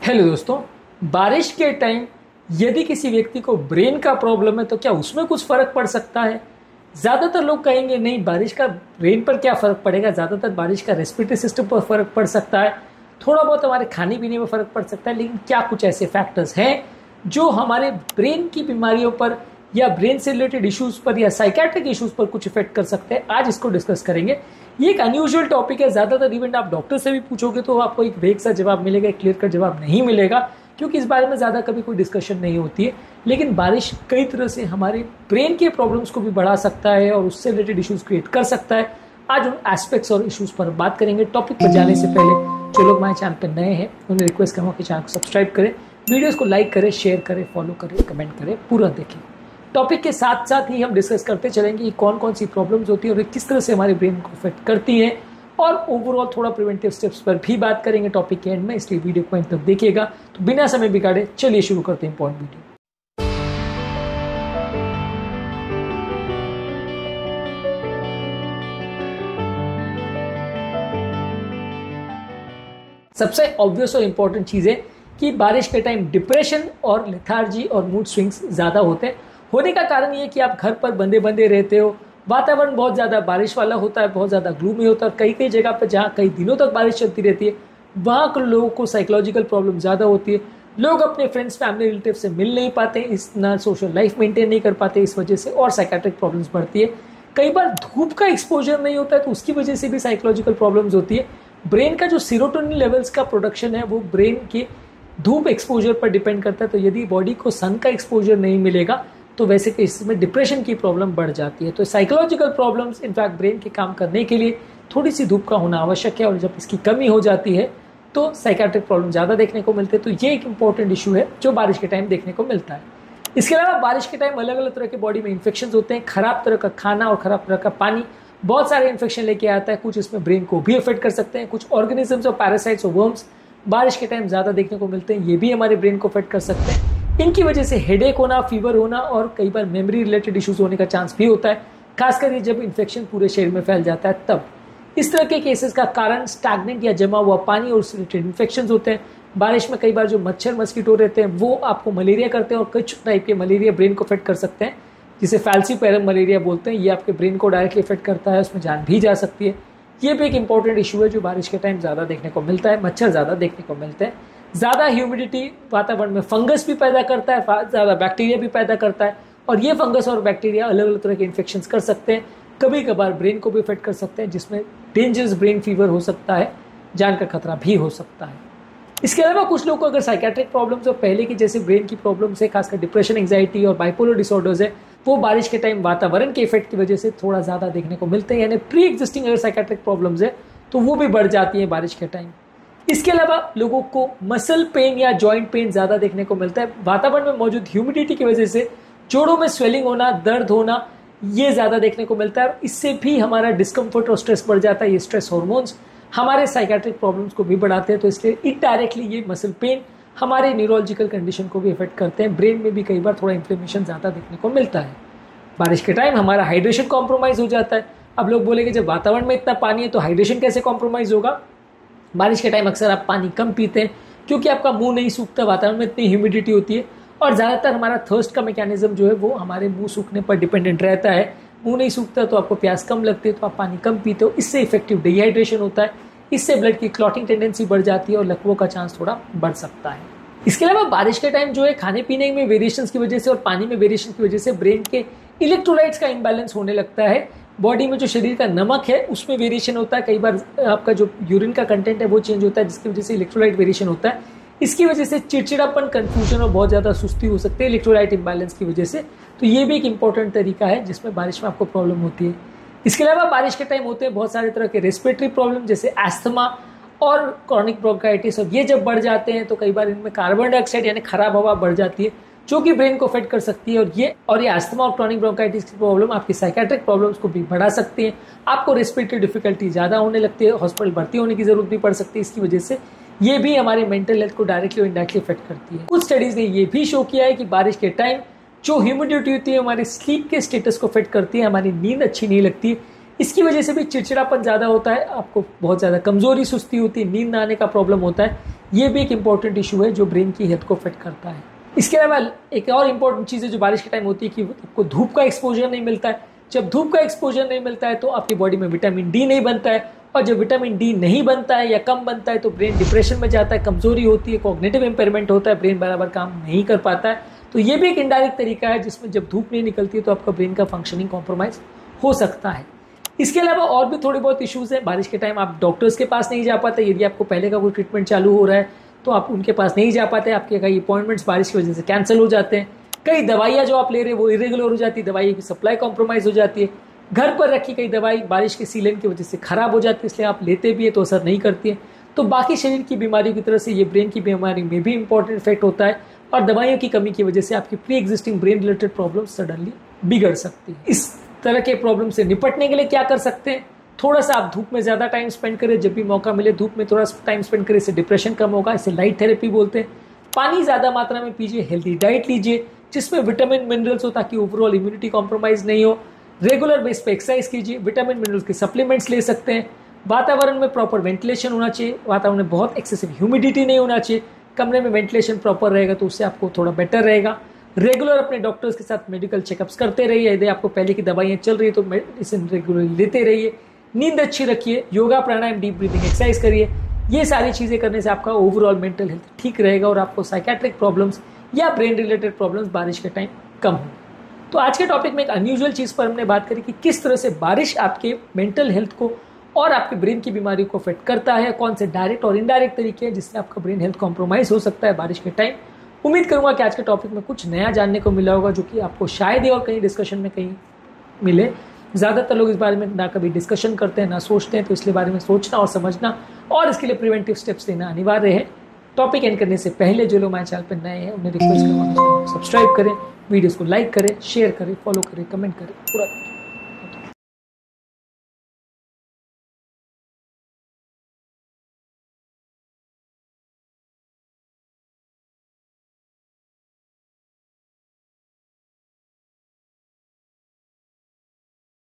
Hello दोस्तों, बारिश के टाइम यदि किसी व्यक्ति को ब्रेन का प्रॉब्लम है तो क्या उसमें कुछ फर्क पड़ सकता है। ज़्यादातर लोग कहेंगे नहीं, बारिश का ब्रेन पर क्या फ़र्क पड़ेगा। ज़्यादातर बारिश का रेस्पिरेटरी सिस्टम पर फ़र्क पड़ सकता है, थोड़ा बहुत हमारे खाने पीने में फ़र्क पड़ सकता है। लेकिन क्या कुछ ऐसे फैक्टर्स हैं जो हमारे ब्रेन की बीमारियों पर या ब्रेन से रिलेटेड इश्यूज़ पर या साइकेट्रिक इश्यूज़ पर कुछ इफेक्ट कर सकते हैं। आज इसको डिस्कस करेंगे। ये एक अनयूजुअल टॉपिक है। ज़्यादातर इवेंट आप डॉक्टर से भी पूछोगे तो आपको एक वेग सा जवाब मिलेगा, एक क्लियर कट जवाब नहीं मिलेगा, क्योंकि इस बारे में ज़्यादा कभी कोई डिस्कशन नहीं होती है। लेकिन बारिश कई तरह से हमारे ब्रेन के प्रॉब्लम्स को भी बढ़ा सकता है और उससे रिलेटेड इश्यूज़ क्रिएट कर सकता है। आज उन एस्पेक्ट्स और इश्यूज़ पर बात करेंगे। टॉपिक पर जाने से पहले जो लोग हमारे चैनल पर नए हैं उन्हें रिक्वेस्ट करूँगा कि चैनल को सब्सक्राइब करें, वीडियोज़ को लाइक करें, शेयर करें, फॉलो करें, कमेंट करें, पूरा देखें। टॉपिक के साथ साथ ही हम डिस्कस करते चलेंगे कि कौन कौन सी प्रॉब्लम्स होती है और किस तरह से हमारे ब्रेन को अफेक्ट करती है, और ओवरऑल थोड़ा प्रिवेंटिव स्टेप्स पर भी बात करेंगे टॉपिक के एंड में। इसलिए वीडियो को अंत तक देखिएगा। तो बिना समय बिगाड़े चलिए शुरू करते हैं इंपॉर्टेंट वीडियो। सबसे ऑब्वियस और इंपॉर्टेंट चीज है कि बारिश के टाइम डिप्रेशन और लेथार्जी और मूड स्विंग्स ज़्यादा होते हैं। होने का कारण ये कि आप घर पर बंदे बंदे रहते हो, वातावरण बहुत ज़्यादा बारिश वाला होता है, बहुत ज़्यादा ग्लूमी होता है। कई कई जगह पर जहाँ कई दिनों तक बारिश चलती रहती है वहाँ के लोगों को साइकोलॉजिकल प्रॉब्लम ज़्यादा होती है। लोग अपने फ्रेंड्स, फैमिली, रिलेटिव से मिल नहीं पाते, इस ना सोशल लाइफ मेंटेन नहीं कर पाते, इस वजह से और साइकेट्रिक प्रॉब्लम्स बढ़ती है। कई बार धूप का एक्सपोजर नहीं होता है तो उसकी वजह से भी साइकोलॉजिकल प्रॉब्लम्स होती है। ब्रेन का जो सीरोटोनिन लेवल्स का प्रोडक्शन है वो ब्रेन के धूप एक्सपोजर पर डिपेंड करता है। तो यदि बॉडी को सन का एक्सपोजर नहीं मिलेगा तो वैसे केसेस में डिप्रेशन की प्रॉब्लम बढ़ जाती है। तो साइकोलॉजिकल प्रॉब्लम्स इनफैक्ट ब्रेन के काम करने के लिए थोड़ी सी धूप का होना आवश्यक है, और जब इसकी कमी हो जाती है तो साइकेट्रिक प्रॉब्लम ज़्यादा देखने को मिलते हैं। तो ये एक इंपॉर्टेंट इशू है जो बारिश के टाइम देखने को मिलता है। इसके अलावा बारिश के टाइम अलग अलग तरह के बॉडी में इन्फेक्शन होते हैं। खराब तरह का खाना और खराब तरह का पानी बहुत सारे इन्फेक्शन लेके आता है। कुछ इसमें ब्रेन को भी अफेक्ट कर सकते हैं। कुछ ऑर्गेनिजम्स और पैरासाइट्स और वर्म्स बारिश के टाइम ज़्यादा देखने को मिलते हैं, ये भी हमारे ब्रेन को अफेक्ट कर सकते हैं। इनकी वजह से हेडेक होना, फीवर होना और कई बार मेमोरी रिलेटेड इश्यूज होने का चांस भी होता है, खासकर ये जब इन्फेक्शन पूरे शरीर में फैल जाता है तब। इस तरह के केसेस का कारण स्टैग्नेंट या जमा हुआ पानी और उससे रिलेटेड इन्फेक्शन होते हैं। बारिश में कई बार जो मच्छर मस्कीटो रहते हैं वो आपको मलेरिया करते हैं, और कुछ टाइप के मलेरिया ब्रेन को अफेक्ट कर सकते हैं, जिसे फैल्सीपैरम मलेरिया बोलते हैं। ये आपके ब्रेन को डायरेक्टली इफेक्ट करता है, उसमें जान भी जा सकती है। ये भी एक इंपॉर्टेंट इशू है जो बारिश के टाइम ज़्यादा देखने को मिलता है। मच्छर ज़्यादा देखने को मिलते हैं। ज़्यादा ह्यूमिडिटी वातावरण में फंगस भी पैदा करता है, ज़्यादा बैक्टीरिया भी पैदा करता है, और ये फंगस और बैक्टीरिया अलग अलग तरह के इन्फेक्शंस कर सकते हैं। कभी कभार ब्रेन को भी इफेक्ट कर सकते हैं, जिसमें डेंजरस ब्रेन फीवर हो सकता है, जान का खतरा भी हो सकता है। इसके अलावा कुछ लोगों को अगर साइकेट्रिक प्रॉब्लम्स और पहले की जैसे ब्रेन की प्रॉब्लम्स है, खासकर डिप्रेशन, एंग्जाइटी और बाइपोलर डिसऑर्डर्स है, वो बारिश के टाइम वातावरण के इफेक्ट की वजह से थोड़ा ज़्यादा देखने को मिलते हैं। यानी प्री एग्जिस्टिंग अगर साइकेट्रिक प्रॉब्लम्स है तो वो भी बढ़ जाती है बारिश के टाइम। इसके अलावा लोगों को मसल पेन या जॉइंट पेन ज़्यादा देखने को मिलता है। वातावरण में मौजूद ह्यूमिडिटी की वजह से जोड़ों में स्वेलिंग होना, दर्द होना, ये ज़्यादा देखने को मिलता है, और इससे भी हमारा डिस्कम्फर्ट और स्ट्रेस बढ़ जाता है। ये स्ट्रेस हार्मोन्स हमारे साइकेट्रिक प्रॉब्लम्स को भी बढ़ाते हैं। तो इसलिए इनडायरेक्टली ये मसल पेन हमारे न्यूरोलॉजिकल कंडीशन को भी अफेक्ट करते हैं। ब्रेन में भी कई बार थोड़ा इन्फ्लेमेशन ज़्यादा देखने को मिलता है। बारिश के टाइम हमारा हाइड्रेशन कॉम्प्रोमाइज़ हो जाता है। अब लोग बोलेंगे जब वातावरण में इतना पानी है तो हाइड्रेशन कैसे कॉम्प्रोमाइज़ होगा। बारिश के टाइम अक्सर आप पानी कम पीते हैं क्योंकि आपका मुंह नहीं सूखता, वातावरण में इतनी ह्यूमिडिटी होती है, और ज़्यादातर हमारा थर्स्ट का मैकेनिज्म जो है वो हमारे मुंह सूखने पर डिपेंडेंट रहता है। मुंह नहीं सूखता तो आपको प्यास कम लगती है, तो आप पानी कम पीते हो, इससे इफेक्टिव डिहाइड्रेशन होता है। इससे ब्लड की क्लॉटिंग टेंडेंसी बढ़ जाती है और लकवों का चांस थोड़ा बढ़ सकता है। इसके अलावा बारिश के टाइम जो है खाने पीने में वेरिएशंस की वजह से और पानी में वेरिएशन की वजह से ब्रेन के इलेक्ट्रोलाइट्स का इम्बैलेंस होने लगता है। बॉडी में जो शरीर का नमक है उसमें वेरिएशन होता है। कई बार आपका जो यूरिन का कंटेंट है वो चेंज होता है, जिसकी वजह से इलेक्ट्रोलाइट वेरिएशन होता है। इसकी वजह से चिड़चिड़ापन, कंफ्यूजन और बहुत ज़्यादा सुस्ती हो सकती है इलेक्ट्रोलाइट इम्बैलेंस की वजह से। तो ये भी एक इंपॉर्टेंट तरीका है जिसमें बारिश में आपको प्रॉब्लम होती है। इसके अलावा बारिश के टाइम होते हैं बहुत सारे तरह के रेस्पिरेटरी प्रॉब्लम, जैसे एस्थमा और क्रॉनिक ब्रोंकाइटिस, और ये जब बढ़ जाते हैं तो कई बार इनमें कार्बन डाइऑक्साइड यानी खराब हवा बढ़ जाती है, जो कि ब्रेन को अफेक्ट कर सकती है। और ये एस्थमा और क्रॉनिक ब्रोंकाइटिस की प्रॉब्लम आपकी साइकेट्रिक प्रॉब्लम्स को भी बढ़ा सकती है। आपको रेस्पिरेटरी डिफिकल्टी ज़्यादा होने लगती है, हॉस्पिटल भर्ती होने की जरूरत भी पड़ सकती है। इसकी वजह से ये भी हमारे मेंटल हेल्थ को डायरेक्टली और इनडायरेक्टली अफेक्ट करती है। कुछ स्टडीज ने ये भी शो किया है कि बारिश के टाइम जो ह्यूमिडिटी होती है हमारे स्लीप के स्टेटस को अफेक्ट करती है, हमारी नींद अच्छी नहीं लगती। इसकी वजह से भी चिड़चिड़ापन ज़्यादा होता है, आपको बहुत ज़्यादा कमजोरी, सुस्ती होती है, नींद ना आने का प्रॉब्लम होता है। ये भी एक इंपॉर्टेंट इशू है जो ब्रेन की हेल्थ को अफेक्ट करता है। इसके अलावा एक और इम्पॉर्टेंट चीज़ है जो बारिश के टाइम होती है कि आपको धूप का एक्सपोजर नहीं मिलता है। जब धूप का एक्सपोजर नहीं मिलता है तो आपकी बॉडी में विटामिन डी नहीं बनता है, और जब विटामिन डी नहीं बनता है या कम बनता है तो ब्रेन डिप्रेशन में जाता है, कमजोरी होती है, कॉग्निटिव इंपेयरमेंट होता है, ब्रेन बराबर काम नहीं कर पाता है। तो ये भी एक इनडायरेक्ट तरीका है जिसमें जब धूप नहीं निकलती है तो आपका ब्रेन का फंक्शनिंग कॉम्प्रोमाइज हो सकता है। इसके अलावा और भी थोड़ी बहुत इश्यूज हैं। बारिश के टाइम आप डॉक्टर्स के पास नहीं जा पाते। यदि आपको पहले का कोई ट्रीटमेंट चालू हो रहा है तो आप उनके पास नहीं जा पाते। आपके कई अपॉइंटमेंट्स बारिश की वजह से कैंसिल हो जाते हैं। कई दवाइयाँ जो आप ले रहे हैं वो इरेगुलर हो जाती है, दवाई की सप्लाई कॉम्प्रोमाइज़ हो जाती है। घर पर रखी कई दवाई बारिश के सीलन की वजह से खराब हो जाती है, इसलिए आप लेते भी है तो असर नहीं करती है। तो बाकी शरीर की बीमारियों की तरह से ये ब्रेन की बीमारी में भी इंपॉर्टेंट इफेक्ट होता है, और दवाइयों की कमी की वजह से आपकी pre existing brain related problem suddenly बिगड़ सकती है। इस तरह के प्रॉब्लम से निपटने के लिए क्या कर सकते हैं? थोड़ा सा आप धूप में ज़्यादा टाइम स्पेंड करें, जब भी मौका मिले धूप में थोड़ा टाइम स्पेंड करें, इससे डिप्रेशन कम होगा। इसे लाइट थेरेपी बोलते हैं। पानी ज़्यादा मात्रा में पीजिए, हेल्दी डाइट लीजिए जिसमें विटामिन मिनरल्स हो ताकि ओवरऑल इम्यूनिटी कॉम्प्रोमाइज़ नहीं हो। रेगुलर बेस पे एक्सरसाइज कीजिए, विटामिन मिनरल्स के सप्लीमेंट्स ले सकते हैं। वातावरण में प्रॉपर वेंटिलेशन होना चाहिए, वातावरण में बहुत एक्सेसिव ह्यूमिडिटी नहीं होना चाहिए। कमरे में वेंटिलेशन प्रॉपर रहेगा तो उससे आपको थोड़ा बेटर रहेगा। रेगुलर अपने डॉक्टर्स के साथ मेडिकल चेकअप्स करते रहिए। यदि आपको पहले की दवाइयाँ चल रही है तो मेडिसिन रेगुलरली लेते रहिए। नींद अच्छी रखिए, योगा प्राणायाम डीप ब्रीथिंग एक्सरसाइज करिए। ये सारी चीज़ें करने से आपका ओवरऑल मेंटल हेल्थ ठीक रहेगा और आपको साइकेट्रिक प्रॉब्लम्स या ब्रेन रिलेटेड प्रॉब्लम्स बारिश के टाइम कम होंगे। तो आज के टॉपिक में एक अनयूजुअल चीज़ पर हमने बात करी कि किस तरह से बारिश आपके मेंटल हेल्थ को और आपके ब्रेन की बीमारी को अफेक्ट करता है, कौन से डायरेक्ट और इनडायरेक्ट तरीके हैं जिससे आपका ब्रेन हेल्थ कॉम्प्रोमाइज़ हो सकता है बारिश के टाइम। उम्मीद करूंगा कि आज के टॉपिक में कुछ नया जानने को मिला होगा जो कि आपको शायद ही और कहीं डिस्कशन में कहीं मिले। ज़्यादातर लोग इस बारे में ना कभी डिस्कशन करते हैं ना सोचते हैं, तो इसलिए बारे में सोचना और समझना और इसके लिए प्रिवेंटिव स्टेप्स लेना अनिवार्य है। टॉपिक एंड करने से पहले जो लोग हमारे चैनल पर नए हैं उन्हें रिक्वेस्ट करूँगा सब्सक्राइब करें, वीडियोस को लाइक करें, शेयर करें, फॉलो करें, कमेंट करें, पूरा